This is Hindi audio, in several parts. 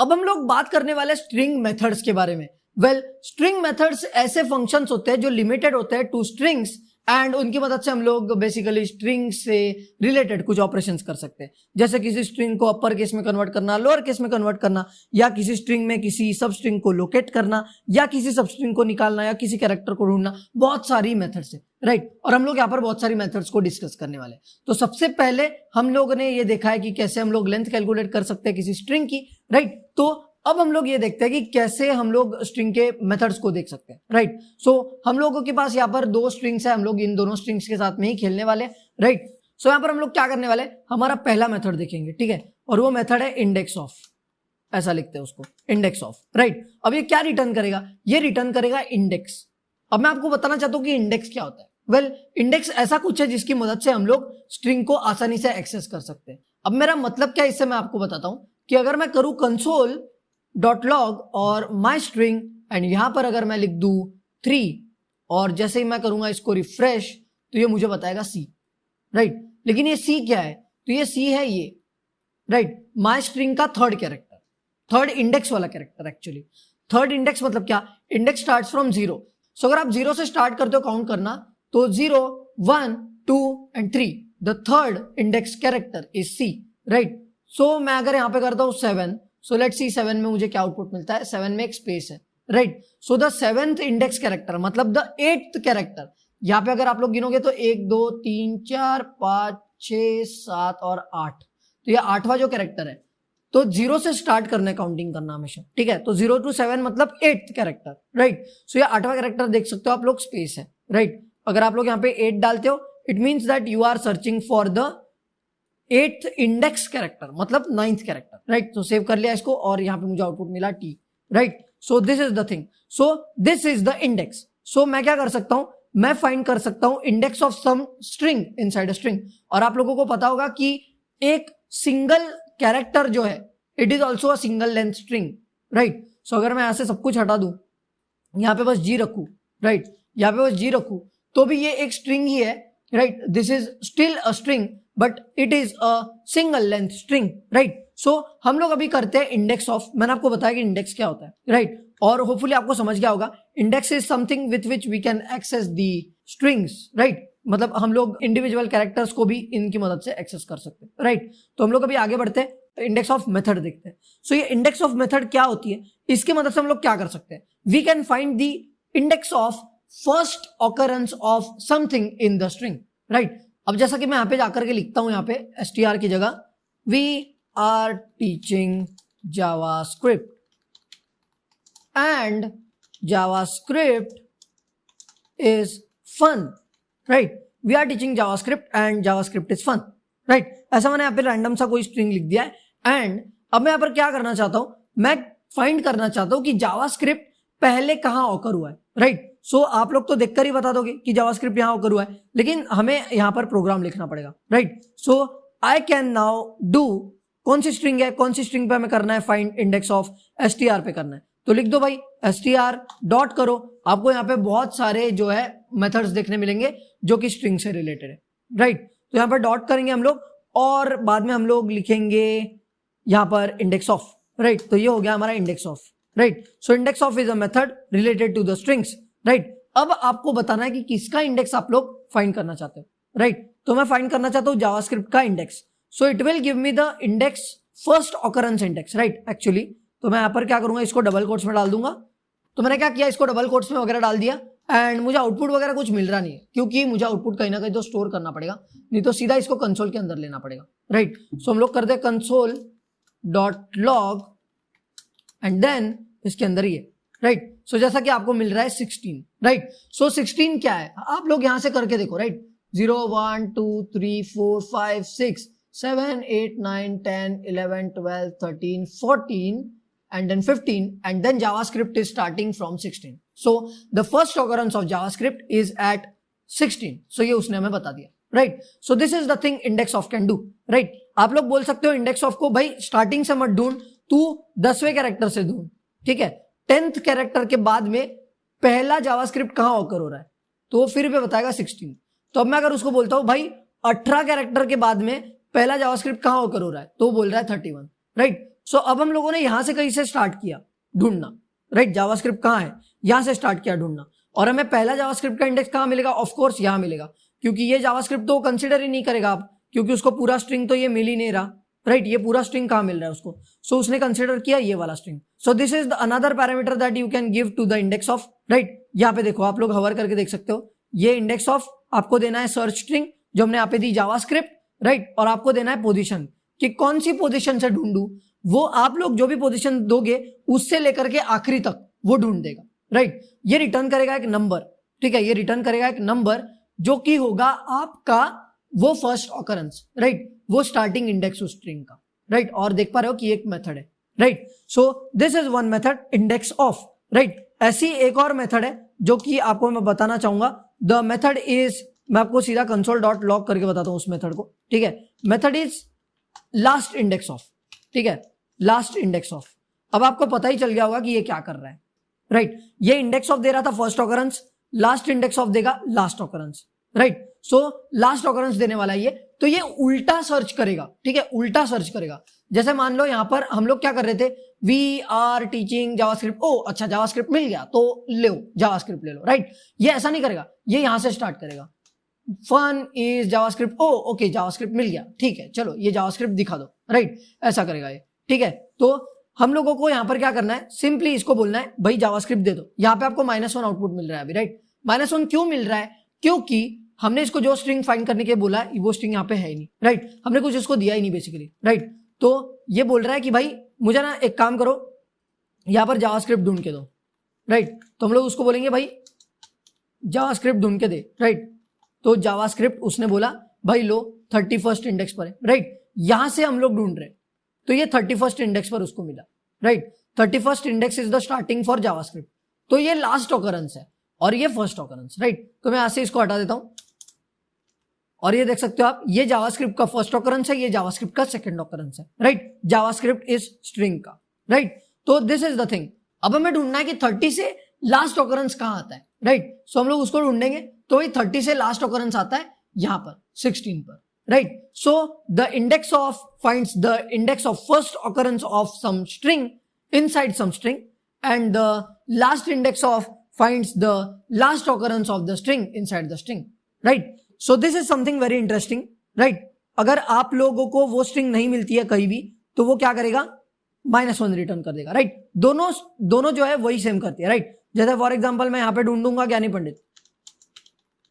अब हम लोग बात करने वाले स्ट्रिंग मेथड्स के बारे में। स्ट्रिंग मेथड्स ऐसे फंक्शंस होते हैं जो लिमिटेड होते हैं टू स्ट्रिंग्स एंड उनकी मदद से हम लोग बेसिकली स्ट्रिंग से रिलेटेड कुछ ऑपरेशंस कर सकते हैं, जैसे किसी स्ट्रिंग को अपर केस में कन्वर्ट करना, लोअर केस में कन्वर्ट करना, या किसी स्ट्रिंग में किसी सब स्ट्रिंग को लोकेट करना, या किसी सब स्ट्रिंग को निकालना, या किसी कैरेक्टर को ढूंढना। बहुत सारी मेथड्स है, राइट। और हम लोग यहाँ पर बहुत सारी मेथड्स को डिस्कस करने वाले हैं। तो सबसे पहले हम लोग ने ये देखा है कि कैसे हम लोग लेंथ कैलकुलेट कर सकते हैं किसी स्ट्रिंग की, राइट। तो अब हम लोग ये देखते हैं कि कैसे हम लोग स्ट्रिंग के मेथड्स को देख सकते हैं, राइट। सो हम लोगों के पास यहाँ पर दो स्ट्रिंग्स है, हम लोग इन दोनों स्ट्रिंग्स के साथ में ही खेलने वाले, राइट। सो यहाँ पर हम लोग क्या करने वाले, हमारा पहला मेथड देखेंगे, ठीक है, और वो मेथड है इंडेक्स ऑफ, ऐसा लिखते हैं उसको, इंडेक्स ऑफ, राइट। अब ये क्या रिटर्न करेगा, ये रिटर्न करेगा इंडेक्स। अब मैं आपको बताना चाहता हूँ कि इंडेक्स क्या होता है। इंडेक्स ऐसा कुछ है जिसकी मदद से हम लोग स्ट्रिंग को आसानी से एक्सेस कर सकते हैं। अब मेरा मतलब क्या है, इससे मैं आपको बताता हूँ कि अगर मैं करूँ console.log और माई स्ट्रिंग एंड यहां पर अगर मैं लिख दूं 3 और जैसे ही मैं करूंगा इसको रिफ्रेश तो ये मुझे बताएगा C, राइट। लेकिन ये C क्या है, तो ये C है ये, राइट, माई स्ट्रिंग का थर्ड कैरेक्टर, थर्ड इंडेक्स वाला कैरेक्टर। एक्चुअली थर्ड इंडेक्स मतलब क्या, इंडेक्स स्टार्ट्स फ्रॉम 0। सो अगर आप 0 से स्टार्ट करते हो काउंट करना तो 0, 1, 2 and 3, the third index character is C, right. So मैं अगर यहां पे करता हूं 7, सो लेट्स सी 7 में मुझे क्या आउटपुट मिलता है, 7 में एक स्पेस है, right. So the 7th index character मतलब द 8th कैरेक्टर, यहाँ पे अगर आप लोग गिनोगे तो 1, 2, 3, 4, 5, 6, 7 और 8, तो ये 8वां जो कैरेक्टर है। तो 0 से स्टार्ट करना है काउंटिंग करना हमेशा, ठीक है। तो 0 to 7 मतलब 8th कैरेक्टर, राइट। सो ये 8वां कैरेक्टर देख सकते हो आप लोग, स्पेस है, राइट। अगर आप लोग यहाँ पे 8 डालते हो it means that you are searching for the 8th index character मतलब 9th कैरेक्टर, राइट। तो सेव कर लिया इसको और यहाँ पे मुझे आउटपुट मिला T, right. So this is the thing, so this is the index. So मैं क्या कर सकता हूं, मैं फाइंड कर सकता हूं index of some string inside a string. और आप लोगों को पता होगा कि एक सिंगल कैरेक्टर जो है it is also a single length string, right. So अगर मैं यहां से सब कुछ हटा दूं, यहाँ पे बस G रखूं, राइट, यहाँ पे बस G रखूं, तो भी ये एक स्ट्रिंग ही है, right. This is still a string but it is a single length string, right. So हम लोग अभी करते हैं इंडेक्स ऑफ। मैंने आपको बताया कि इंडेक्स क्या होता है, राइट। और होपफुली आपको समझ गया होगा, index is something with which we can access the strings, right. मतलब हम लोग इंडिविजुअल कैरेक्टर्स को भी इनकी मदद से एक्सेस कर सकते हैं, राइट। तो हम लोग अभी आगे बढ़ते हैं, इंडेक्स ऑफ मेथड देखते हैं। सो ये इंडेक्स ऑफ मेथड क्या होती है, इसकी मदद से हम लोग क्या कर सकते हैं, we can find the index of first occurrence of something in the string, right. अब जैसा कि मैं यहां पे जाकर के लिखता हूं, यहां पे str की जगह we are teaching JavaScript and JavaScript is fun, right. We are teaching JavaScript and JavaScript is fun, right. ऐसा मैंने यहाँ पे रैंडम सा कोई स्ट्रिंग लिख दिया है एंड अब मैं यहाँ पर क्या करना चाहता हूं, मैं फाइंड करना चाहता हूं कि जावास्क्रिप्ट पहले कहां ऑकर हुआ है, राइट। सो आप लोग तो देखकर ही बता दोगे कि जावास्क्रिप्ट यहां ऑकर हुआ है, लेकिन हमें यहां पर प्रोग्राम लिखना पड़ेगा, right. So I can now do, कौन सी स्ट्रिंग है, कौन सी स्ट्रिंग पे हमें करना है फाइंड इंडेक्स ऑफ, str पे करना है। तो लिख दो भाई str डॉट करो, आपको यहाँ पे बहुत सारे जो है मेथड्स देखने मिलेंगे जो कि स्ट्रिंग से रिलेटेड है, राइट। तो यहाँ पर डॉट करेंगे हम लोग और बाद में हम लोग लिखेंगे यहाँ पर इंडेक्स ऑफ, राइट। तो ये हो गया हमारा index of, right. So index of is a method related to the strings, right. अब आपको बताना है कि किसका इंडेक्स आप लोग फाइंड करना चाहते हो, राइट। तो मैं फाइंड करना चाहता हूं जावास्क्रिप्ट का index, so it will give me the index first occurrence index, right. Actually तो मैं यहां पर क्या करूंगा, इसको डबल कोट्स में डाल दूंगा। तो मैंने क्या किया, इसको डबल कोट्स में वगैरह डाल दिया एंड मुझे आउटपुट वगैरह कुछ मिल रहा नहीं है, क्योंकि मुझे आउटपुट कहीं ना कहीं तो स्टोर करना पड़ेगा, नहीं तो सीधा इसको कंसोल के अंदर लेना पड़ेगा, राइट। सो हम लोग करते हैं console dot log and then इसके अंदर ही है, राइट। सो जैसा कि आपको मिल रहा है 16, राइट। सो 16 क्या है, आप लोग यहां से करके देखो, right. 0, 1, 2, 3, 4, 5, 6, 7, 8, 9, 10, 11, 12, 13, 14 and then 15 and then JavaScript is starting from 16. So the first occurrence of JavaScript is at 16. So ये उसने हमें बता दिया, right? So this is the thing index of can do, right? आप लोग बोल सकते हो index of को भाई स्टार्टिंग से मत ढूंढ, तू 10वें कैरेक्टर से ढूंढ, ठीक है। 10th कैरेक्टर के बाद में पहला जावास्क्रिप्ट कहां ऑकर हो रहा है, तो वो फिर भी बताएगा 16। तो अब मैं अगर उसको बोलता हूं भाई 18 कैरेक्टर के बाद में पहला जावास्क्रिप्ट कहां ऑकर हो रहा है, तो वो बोल रहा है 31, राइट। सो अब हम लोगों ने यहां से कहीं से स्टार्ट किया ढूंढना, राइट। जावास्क्रिप्ट कहाँ है, यहां से स्टार्ट किया ढूंढना, और हमें पहला जावास्क्रिप्ट का इंडेक्स कहाँ मिलेगा, ऑफ कोर्स यहां मिलेगा, क्योंकि ये जावास्क्रिप्ट तो कंसिडर ही नहीं करेगा आप, क्योंकि उसको पूरा स्ट्रिंग तो ये मिल ही नहीं रहा, राइट। ये पूरा स्ट्रिंग कहाँ मिल रहा है उसको, सो उसने कंसिडर किया ये वाला स्ट्रिंग। So this is another parameter that you can give to the index of, right. यहाँ पे देखो आप लोग हवर करके देख सकते हो, ये इंडेक्स ऑफ आपको देना है सर्च स्ट्रिंग जो हमने यहाँ पे दी जावास्क्रिप्ट, राइट, और आपको देना है पोजीशन, कि कौन सी पोजीशन से ढूंढूं, वो आप लोग जो भी पोजीशन दोगे उससे लेकर के आखिरी तक वो ढूंढ देगा, राइट। ये रिटर्न करेगा एक नंबर, ठीक है, ये रिटर्न करेगा एक नंबर जो कि होगा आपका वो फर्स्ट ऑकरेंस, राइट, वो स्टार्टिंग इंडेक्स उस स्ट्रिंग का, राइट। और देख पा रहे हो कि एक मेथड है, right. So this is one method, index of, right. ऐसी एक और मेथड है जो कि आपको मैं बताना चाहूंगा, द मेथड इज, मैं आपको सीधा console.log करके बताता हूं उस मेथड को, ठीक है। Method is last index of, ठीक है, लास्ट इंडेक्स ऑफ। अब आपको पता ही चल गया होगा कि ये क्या कर रहा है, राइट। ये इंडेक्स ऑफ दे रहा था first occurrence, last index of देगा last occurrence, right. So last occurrence देने वाला है ये, तो ये उल्टा सर्च करेगा, ठीक है, उल्टा सर्च करेगा। जैसे मान लो यहां पर हम लोग क्या कर रहे थे, वी आर टीचिंग जावास्क्रिप्ट, ओ अच्छा जावास्क्रिप्ट मिल गया तो लो जावास्क्रिप्ट ले लो, राइट। ये ऐसा नहीं करेगा, ये यहां से स्टार्ट करेगा, fun is JavaScript, oh okay JavaScript मिल गया, ठीक है, चलो ये जावास्क्रिप्ट दिखा दो, राइट, ऐसा करेगा ये, ठीक है। तो हम लोगों को यहां पर क्या करना है, सिंपली इसको बोलना है भाई जावास्क्रिप्ट दे दो। यहां पे आपको -1 आउटपुट मिल रहा है अभी, राइट। -1 क्यों मिल रहा है, क्योंकि हमने इसको जो स्ट्रिंग फाइंड करने के बोला है वो स्ट्रिंग यहाँ पे है ही नहीं, राइट। हमने कुछ इसको दिया ही नहीं बेसिकली, राइट। तो ये बोल रहा है कि भाई मुझे ना एक काम करो, यहां पर जावास्क्रिप्ट ढूंढ के दो, राइट। तो हम लोग उसको बोलेंगे भाई जावास्क्रिप्ट ढूंढ के दे, राइट। तो जावास्क्रिप्ट उसने बोला भाई लो 31st इंडेक्स पर है, राइट। यहां से हम लोग ढूंढ रहे हैं, तो ये 31st इंडेक्स पर उसको मिला, right. 31st index is the starting for JavaScript, तो ये लास्ट ऑकरेंस है और ये फर्स्ट ऑकरेंस, राइट। तो मैं यहां से इसको हटा देता हूं, और ये देख सकते हो आप, ये जावास्क्रिप्ट का फर्स्ट ऑकरेंस है, ये जावास्क्रिप्ट का सेकंड ऑकरेंस है, राइट। जावास्क्रिप्ट इज स्ट्रिंग का, राइट। तो दिस इज द थिंग। अब हमें ढूंढना है कि 30 से लास्ट ऑकरेंस कहां आता है, राइट। सो हम लोग उसको ढूंढेंगे, तो ये 30 से लास्ट ऑकरेंस आता है यहां पर 16 पर, right. So the index of finds the index of first occurrence of some string inside some string, and the last index of finds the last occurrence of the string inside the string, right. So this is something very interesting, right. अगर आप लोगों को वो स्ट्रिंग नहीं मिलती है कहीं भी, तो वो क्या करेगा, -1 रिटर्न कर देगा, राइट। दोनों जो है वही सेम करती है, राइट। जैसे फॉर एग्जांपल मैं यहां पे ढूंढूंगा ज्ञानी पंडित,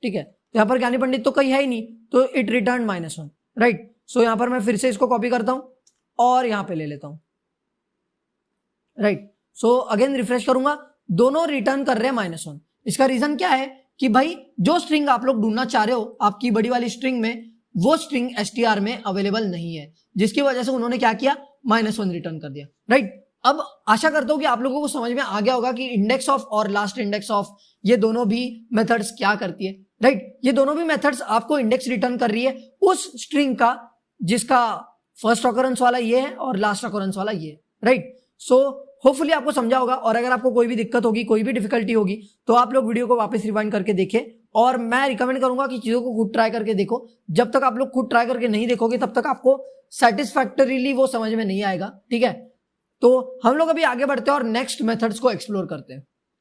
ठीक है, तो यहां पर ज्ञानी पंडित तो कहीं है ही नहीं, तो इट रिटर्न -1, राइट। सो यहां पर मैं फिर से इसको कॉपी करता हूं और यहां पे ले लेता हूं, राइट। सो अगेन रिफ्रेश करूंगा, दोनों रिटर्न कर रहे हैं -1। इसका रीजन क्या है कि भाई जो स्ट्रिंग आप लोग ढूंढना चाह रहे हो आपकी बड़ी वाली स्ट्रिंग में, वो स्ट्रिंग str में अवेलेबल नहीं है, जिसकी वजह से उन्होंने क्या किया, -1 रिटर्न कर दिया, राइट। अब आशा करता हूं कि आप लोगों को समझ में आ गया होगा कि इंडेक्स ऑफ और लास्ट इंडेक्स ऑफ ये दोनों भी मेथड्स क्या करती है, राइट। ये दोनों भी मेथड्स आपको इंडेक्स रिटर्न कर रही है उस स्ट्रिंग का जिसका फर्स्ट ऑकरेंस वाला ये है और लास्ट ऑकरेंस वाला ये है, राइट। सो होपफुली आपको समझा होगा, और अगर आपको कोई भी दिक्कत होगी, कोई भी डिफिकल्टी होगी, तो आप लोग वीडियो को वापस रिवाइंड करके देखें, और मैं रिकमेंड करूंगा कि चीजों को खुद ट्राई करके देखो। जब तक आप लोग खुद ट्राई करके नहीं देखोगे तब तक आपको सेटिस्फैक्टरीली वो समझ में नहीं आएगा, ठीक है। तो हम लोग अभी आगे बढ़ते हैं और नेक्स्ट मेथड्स को एक्सप्लोर करते हैं।